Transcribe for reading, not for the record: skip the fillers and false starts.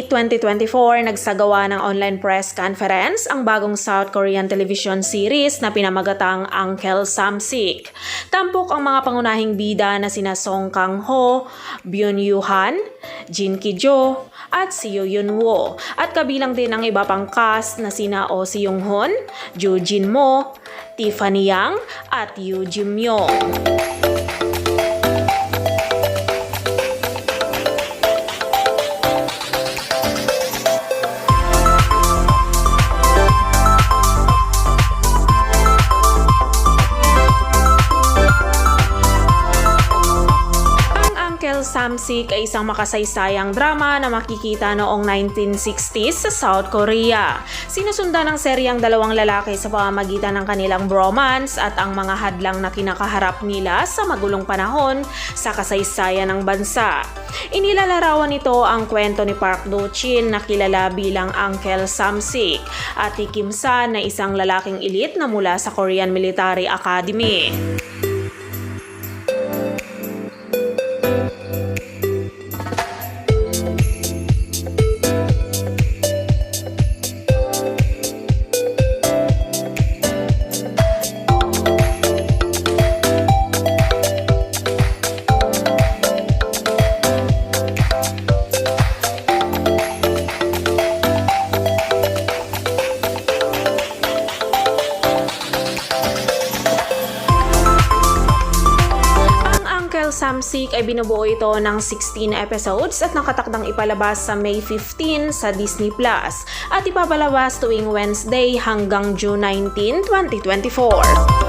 8, 2024, nagsagawa ng online press conference ang bagong South Korean television series na pinamagatang Uncle Samsik. Tampok ang mga pangunahing bida na sina Song Kang-ho, Byun Yoo-han, Jin Ki-jo, at Seo Yun-woo. At kabilang din ang iba pang cast na sina Oh Si-young-hun, Joo Jin-mo, Tiffany Yang, at Yoo Jim-myung. Samsik ay isang makasaysayang drama na makikita noong 1960s sa South Korea. Sinusundan ng seryang dalawang lalaki sa pamamagitan ng kanilang bromance at ang mga hadlang na kinakaharap nila sa magulong panahon sa kasaysayan ng bansa. Inilalarawan nito ang kwento ni Park Do-chin na kilala bilang Uncle Samsik at ni Kim San na isang lalaking elite na mula sa Korean Military Academy. Samsik ay binubuo ito ng 16 episodes at nakatakdang ipalabas sa May 15 sa Disney Plus at ipapalabas tuwing Wednesday hanggang June 19, 2024.